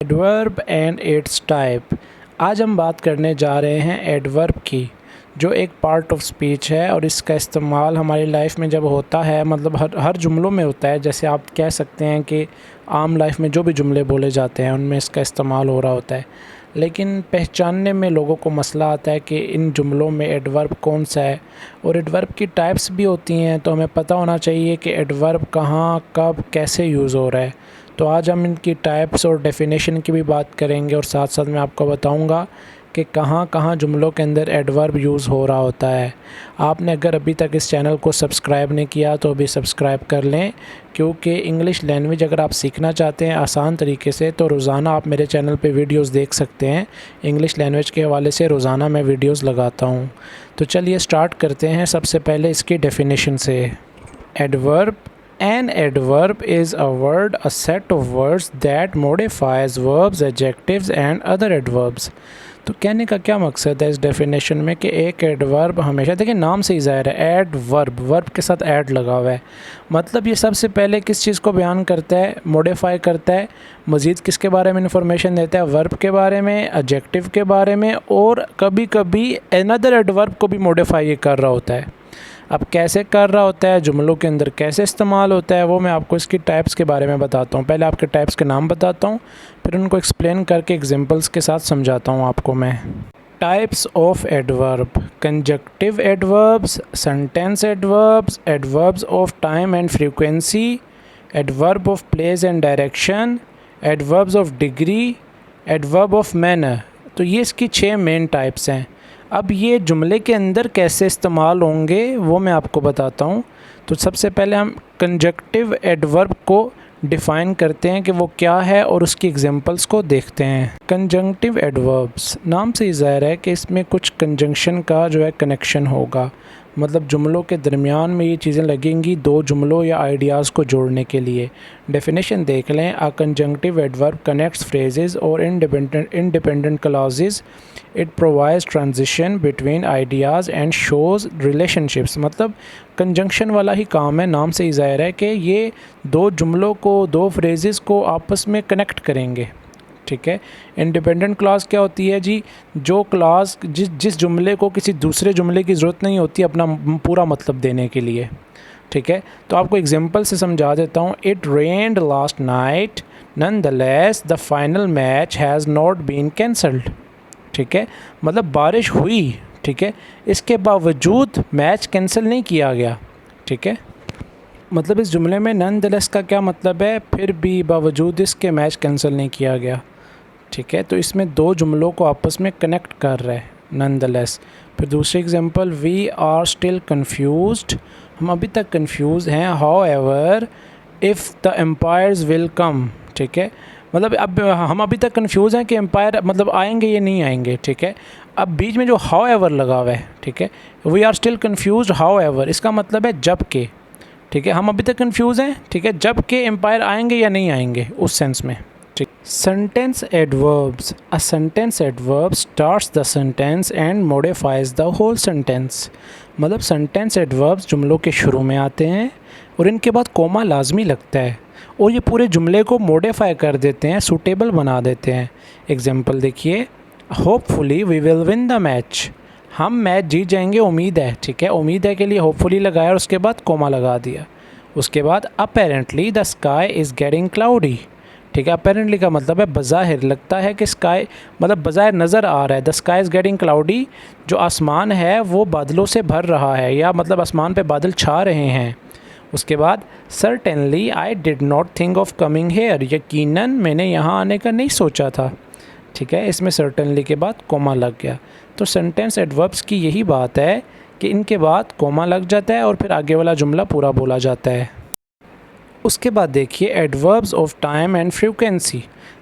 Adverb and it's type. आज हम बात करने जा रहे हैं एडवर्ब की, जो एक पार्ट ऑफ स्पीच है और इसका इस्तेमाल हमारी लाइफ में जब होता है, मतलब हर जुमलों में होता है। जैसे आप कह सकते हैं कि आम लाइफ में जो भी जुमले बोले जाते हैं उनमें इसका इस्तेमाल हो रहा होता है, लेकिन पहचानने में लोगों को मसला आता है कि इन जुमलों में एडवर्ब कौन सा है। और एडवर्ब की टाइप्स भी होती हैं, तो हमें पता होना चाहिए कि एडवर्ब कहाँ, कब, कैसे यूज़ हो रहा है। तो आज हम इनकी टाइप्स और डेफिनेशन की भी बात करेंगे और साथ साथ मैं आपको बताऊंगा कि कहाँ कहाँ जुमलों के अंदर एडवर्ब यूज़ हो रहा होता है। आपने अगर अभी तक इस चैनल को सब्सक्राइब नहीं किया तो अभी सब्सक्राइब कर लें, क्योंकि इंग्लिश लैंग्वेज अगर आप सीखना चाहते हैं आसान तरीके से तो रोज़ाना आप मेरे चैनल पे वीडियोस देख सकते हैं। इंग्लिश लैंग्वेज के हवाले से रोज़ाना मैं वीडियोस लगाता हूँ। तो चलिए स्टार्ट करते हैं सबसे पहले इसकी डेफिनेशन से। Adverb An adverb is a word, a set of words that modifies verbs, adjectives and other adverbs। तो कहने का क्या मकसद है इस डेफिनेशन में कि एक एडवर्ब हमेशा, देखिए नाम से ही ज़ाहिर है, एडवर्ब, वर्ब के साथ ऐड लगा हुआ है, मतलब ये सबसे पहले किस चीज़ को बयान करता है, मॉडिफाई करता है, मज़ीद किसके बारे में इंफॉर्मेशन देता है, वर्ब के बारे में, एडजेक्टिव के बारे में, और कभी कभी अनदर एडवर्ब को भी मॉडिफाई ये कर रहा होता है। अब कैसे कर रहा होता है, जुमलों के अंदर कैसे इस्तेमाल होता है, वो मैं आपको इसकी टाइप्स के बारे में बताता हूँ। पहले आपके टाइप्स के नाम बताता हूँ, फिर उनको एक्सप्लेन करके एग्जांपल्स के साथ समझाता हूँ आपको मैं। Types of adverb: conjunctive adverbs, sentence adverbs, adverbs of time and frequency, adverb of place and direction, adverbs of degree, adverb of manner. तो ये इसकी 6 मेन टाइप्स हैं। अब ये जुमले के अंदर कैसे इस्तेमाल होंगे वो मैं आपको बताता हूँ। तो सबसे पहले हम कंजक्टिव एडवर्ब को डिफ़ाइन करते हैं कि वो क्या है और उसकी एग्जांपल्स को देखते हैं। कंजंक्टिव एडवर्ब्स, नाम से ही ज़ाहिर है कि इसमें कुछ कंजंक्शन का जो है कनेक्शन होगा, मतलब जुमलों के दरमियान में ये चीज़ें लगेंगी दो जुमलों या आइडियाज़ को जोड़ने के लिए। डेफिनेशन देख लें, अ कंजंक्टिव एडवर्ब कनेक्ट्स फ्रेजेस और independent clauses, it provides transition between ideas and shows relationships. मतलब कंजंक्शन वाला ही काम है, नाम से ही ज़ाहिर है कि ये दो जुमलों को, दो फ्रेजेस को आपस में कनेक्ट करेंगे। ठीक है। इंडिपेंडेंट क्लॉज क्या होती है जी? जो क्लॉज जिस जुमले को किसी दूसरे जुमले की ज़रूरत नहीं होती अपना पूरा मतलब देने के लिए। ठीक है, तो आपको एग्जांपल से समझा देता हूँ। It rained last night, nonetheless the final match has not been cancelled. ठीक है, मतलब बारिश हुई, ठीक है, इसके बावजूद मैच कैंसिल नहीं किया गया। ठीक है, मतलब इस जुमले में नॉनदलेस का क्या मतलब है? फिर भी, बावजूद इसके मैच कैंसिल नहीं किया गया। ठीक है, तो इसमें दो जुमलों को आपस में कनेक्ट कर रहा है नॉनदलेस। फिर दूसरी example, we are still confused, हम अभी तक कन्फ्यूज़ हैं। However if the umpires will come. ठीक है, मतलब अब हम अभी तक कन्फ्यूज़ हैं कि एम्पायर मतलब आएंगे या नहीं आएंगे। ठीक है, अब बीच में जो हाउएवर लगा हुआ है, ठीक है, we are still confused however, इसका मतलब है जब के। ठीक है, हम अभी तक कन्फ्यूज़ हैं, ठीक है, जब के एम्पायर आएंगे या नहीं आएंगे, उस सेंस में। ठीक। Sentence adverbs, a sentence adverb starts the sentence and modifies the whole sentence. मतलब सेंटेंस एडवर्ब्स जुमलों के शुरू में आते हैं और इनके बाद कोमा लाजमी लगता है और ये पूरे जुमले को मॉडिफाई कर देते हैं, सूटेबल बना देते हैं। एग्जांपल देखिए, hopefully we will win the match, हम मैच जीत जाएंगे, उम्मीद है। ठीक है, उम्मीद है के लिए होपफुली लगाया और उसके बाद कोमा लगा दिया। उसके बाद apparently the sky is getting cloudy. ठीक है, अपेरेंटली का मतलब है बज़ाहिर, लगता है कि स्काई, मतलब बज़ाहिर नज़र आ रहा है, the sky is getting cloudy, जो आसमान है वो बादलों से भर रहा है, या मतलब आसमान पे बादल छा रहे हैं। उसके बाद certainly I did not think of coming here, यकीनन मैंने यहाँ आने का नहीं सोचा था। ठीक है, इसमें सर्टेनली के बाद कोमा लग गया। तो सेंटेंस एडवर्ब्स की यही बात है कि इनके बाद कोमा लग जाता है और फिर आगे वाला जुमला पूरा बोला जाता है। उसके बाद देखिए adverbs of time and frequency.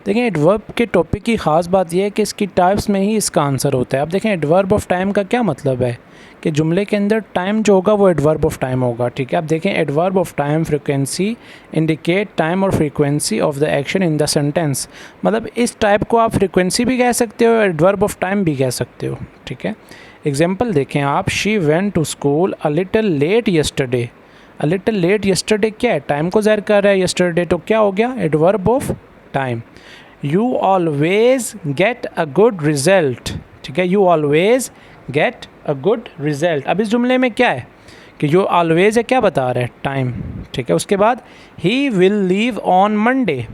देखें, एडवर्ब के टॉपिक की ख़ास बात यह है कि इसकी टाइप्स में ही इसका आंसर होता है। अब देखें, एडवर्ब ऑफ टाइम का क्या मतलब है कि जुमले के अंदर टाइम जो होगा वो एडवर्ब ऑफ टाइम होगा। ठीक है, अब देखें, adverb of time frequency indicate time और frequency of the action in the sentence. मतलब इस टाइप को आप फ्रीक्वेंसी भी कह सकते हो, एडवर्ब ऑफ टाइम भी कह सकते हो। ठीक है, एग्जाम्पल देखें आप, she went to school a little late yesterday. A little late yesterday क्या है? टाइम को ज़ाहिर कर रहा है। यस्टरडे तो क्या हो गया? Adverb of time. You always get a good result, ठीक है, you always get a good result. अब इस जुमले में क्या है कि जो ऑलवेज है क्या बता रहा है, टाइम, ठीक है। उसके बाद he will leave on Monday,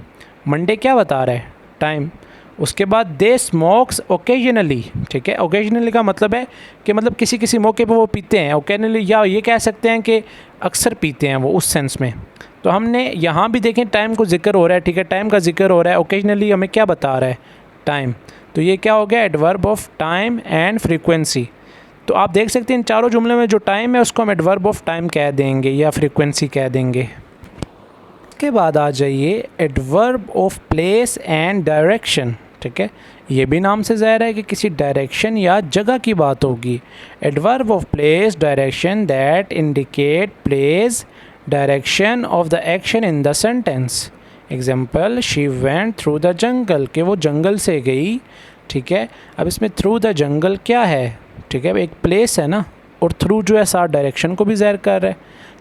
Monday क्या बता रहा है, टाइम। उसके बाद दे स्मोक्स ओकेजनली, ठीक है, ओकेजनली का मतलब है कि मतलब किसी किसी मौके पर वो पीते हैं, ओकेजनली, या ये कह सकते हैं कि अक्सर पीते हैं वो, उस सेंस में। तो हमने यहाँ भी देखें टाइम को जिक्र हो रहा है, ठीक है, टाइम का जिक्र हो रहा है, ओकेजनली हमें क्या बता रहा है, टाइम। तो ये क्या हो गया, adverb of time and frequency. तो आप देख सकते हैं इन चारों जुमलों में जो टाइम है उसको हम एडवर्ब ऑफ टाइम कह देंगे या फ्रीक्वेंसी कह देंगे। इसके बाद आ जाइए adverb of place and direction, ठीक है, ये भी नाम से ज़ाहिर है कि किसी डायरेक्शन या जगह की बात होगी। Adverb of place direction that indicate place direction of the action in the sentence. Example, she went through the jungle, कि वो जंगल से गई, ठीक है। अब इसमें थ्रू द जंगल क्या है, ठीक है, एक प्लेस है ना, और थ्रू जो है साथ डायरेक्शन को भी ज़ाहिर कर रहा है,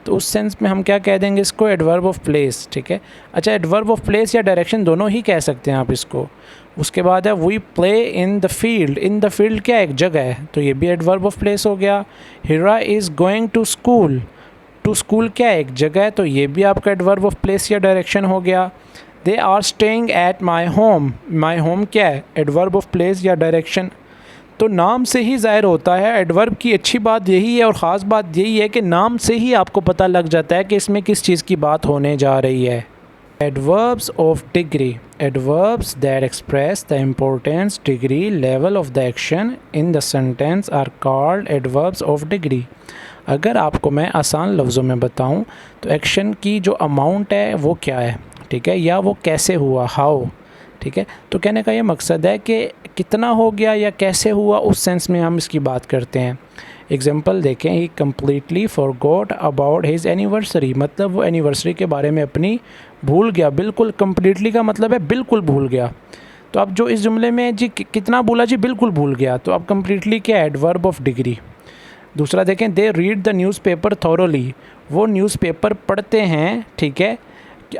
तो उस सेंस में हम क्या कह देंगे इसको, एडवर्ब ऑफ प्लेस, ठीक है। अच्छा, एडवर्ब ऑफ प्लेस या डायरेक्शन दोनों ही कह सकते हैं आप इसको। उसके बाद है we play in the field, in the field क्या एक जगह है, तो ये भी एडवर्ब ऑफ प्लेस हो गया। Heera is going to school, to school क्या एक जगह है, तो ये भी आपका एडवर्ब ऑफ प्लेस या डायरेक्शन हो गया। They are staying at my home, my home क्या है, एडवर्ब ऑफ प्लेस या डायरेक्शन। तो नाम से ही ज़ाहिर होता है, एडवर्ब की अच्छी बात यही है और ख़ास बात यही है कि नाम से ही आपको पता लग जाता है कि इसमें किस चीज़ की बात होने जा रही है। Adverbs of degree, adverbs that express the importance, degree, level of the action in the sentence are called adverbs of degree. अगर आपको मैं आसान लफ्ज़ों में बताऊं तो एक्शन की जो अमाउंट है वो क्या है, ठीक है, या वो कैसे हुआ, हाउ, ठीक है। तो कहने का ये मकसद है कि कितना हो गया या कैसे हुआ, उस सेंस में हम इसकी बात करते हैं। एग्जांपल देखें, he completely forgot about his anniversary, मतलब वो एनिवर्सरी के बारे में अपनी भूल गया, बिल्कुल, कम्प्लीटली का मतलब है बिल्कुल भूल गया। तो अब जो इस जुमले में जी कितना भूला, जी बिल्कुल भूल गया, तो अब कम्प्लीटली क्या है, एडवर्ब ऑफ डिग्री। दूसरा देखें, they read the newspaper thoroughly, वो न्यूज़पेपर पढ़ते हैं, ठीक है।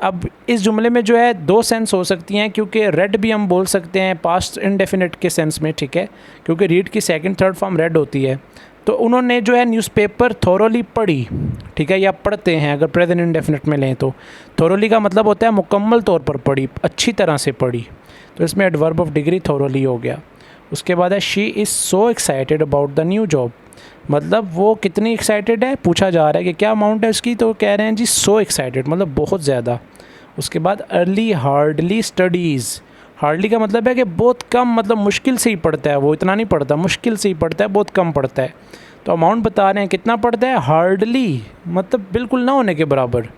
अब इस जुमले में जो है दो सेंस हो सकती हैं, क्योंकि रेड भी हम बोल सकते हैं पास्ट इंडेफिनिट के सेंस में, ठीक है, क्योंकि रीड की सेकंड थर्ड फॉर्म रेड होती है। तो उन्होंने जो है न्यूज़पेपर थॉरोली पढ़ी, ठीक है, या पढ़ते हैं अगर प्रेजेंट इंडेफिनिट में लें तो। थॉरोली का मतलब होता है मुकम्मल तौर पर पढ़ी, अच्छी तरह से पढ़ी, तो इसमें एडवर्ब ऑफ डिग्री थॉरोली हो गया। उसके बाद है she is so excited about the new job, मतलब वो कितनी एक्साइटेड है, पूछा जा रहा है कि क्या अमाउंट है उसकी, तो कह रहे हैं जी सो एक्साइटेड, मतलब बहुत ज़्यादा। उसके बाद अर्ली हार्डली स्टडीज़, हार्डली का मतलब है कि बहुत कम, मतलब मुश्किल से ही पढ़ता है वो, इतना नहीं पढ़ता, मुश्किल से ही पढ़ता है, बहुत कम पढ़ता है। तो अमाउंट बता रहे हैं कितना पढ़ता है, हार्डली, मतलब बिल्कुल ना होने के बराबर।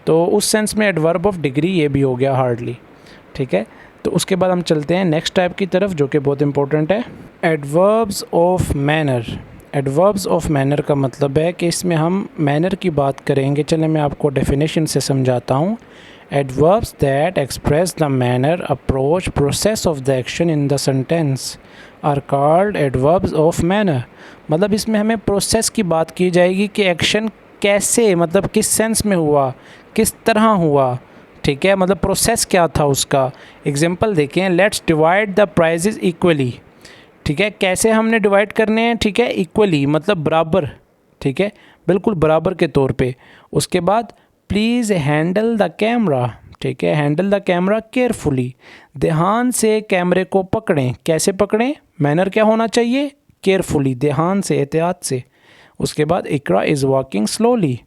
तो उस सेंस में एडवर्ब ऑफ डिग्री ये भी हो गया, हार्डली, ठीक है। तो उसके बाद हम चलते हैं नेक्स्ट टाइप की तरफ, जो कि बहुत इंपॉर्टेंट है, adverbs of manner. Adverbs of manner का मतलब है कि इसमें हम मैनर की बात करेंगे। चलें मैं आपको डेफिनेशन से समझाता हूँ। Adverbs that express the manner, approach, process of the action in the sentence are called adverbs of manner. मतलब इसमें हमें प्रोसेस की बात की जाएगी कि एक्शन कैसे, मतलब किस सेंस में हुआ, किस तरह हुआ, ठीक है, मतलब प्रोसेस क्या था उसका। एग्जांपल देखें, let's divide the prices equally, ठीक है, कैसे हमने डिवाइड करने हैं, ठीक है, इक्वली मतलब बराबर, ठीक है, बिल्कुल बराबर के तौर पे। उसके बाद प्लीज़ हैंडल द कैमरा, ठीक है, हैंडल द कैमरा केयरफुली, ध्यान से कैमरे को पकड़ें, कैसे पकड़ें, मैनर क्या होना चाहिए, केयरफुली, ध्यान से, एहतियात से। उसके बाद इकरा इज़ वॉकिंग स्लोली,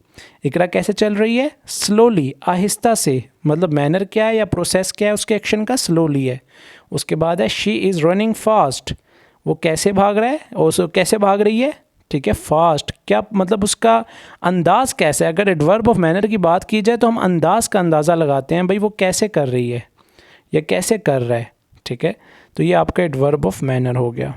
इकरा कैसे चल रही है, स्लोली, आहिस्ता से, मतलब मैनर क्या है या प्रोसेस क्या है उसके एक्शन का, स्लोली है। उसके बाद है शी इज़ रनिंग फास्ट, वो कैसे भाग रहा है, और कैसे भाग रही है, ठीक है, फास्ट, क्या मतलब उसका अंदाज़ कैसा है। अगर एडवर्ब ऑफ मैनर की बात की जाए तो हम अंदाज़ का अंदाज़ा लगाते हैं, भाई वो कैसे कर रही है या कैसे कर रहा है, ठीक है। तो ये आपका एडवर्ब ऑफ मैनर हो गया।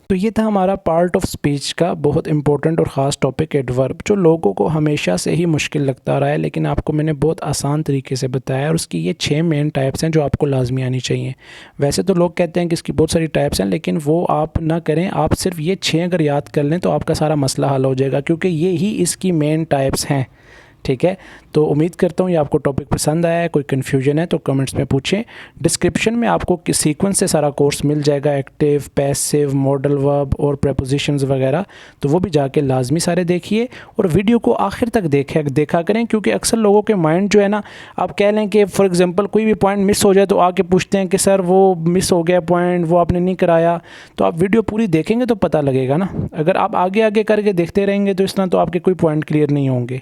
तो ये था हमारा पार्ट ऑफ स्पीच का बहुत इंपॉर्टेंट और ख़ास टॉपिक, एडवर्ब, जो लोगों को हमेशा से ही मुश्किल लगता रहा है, लेकिन आपको मैंने बहुत आसान तरीके से बताया। और उसकी ये 6 मेन टाइप्स हैं जो आपको लाजमी आनी चाहिए। वैसे तो लोग कहते हैं कि इसकी बहुत सारी टाइप्स हैं, लेकिन वो आप ना करें, आप सिर्फ ये 6 अगर याद कर लें तो आपका सारा मसला हल हो जाएगा, क्योंकि ये ही इसकी मेन टाइप्स हैं, ठीक है, तो उम्मीद करता हूँ ये आपको टॉपिक पसंद आया है। कोई कन्फ्यूजन है तो कमेंट्स में पूछें। डिस्क्रिप्शन में आपको सीक्वेंस से सारा कोर्स मिल जाएगा, एक्टिव, पैसिव, मॉडल वर्ब और प्रेपोजिशंस वगैरह, तो वो भी जाके लाजमी सारे देखिए और वीडियो को आखिर तक देखा करें, क्योंकि अक्सर लोगों के माइंड जो है ना, आप कह लें कि फॉर एग्जांपल कोई भी पॉइंट मिस हो जाए तो आके पूछते हैं कि सर वो मिस हो गया पॉइंट, वो आपने नहीं कराया। तो आप वीडियो पूरी देखेंगे तो पता लगेगा ना। अगर आप आगे आगे करके देखते रहेंगे तो इस तरह तो आपके कोई पॉइंट क्लियर नहीं होंगे।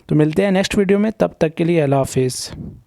तो मिलते हैं नेक्स्ट वीडियो में, तब तक के लिए अल्लाह हाफिज़।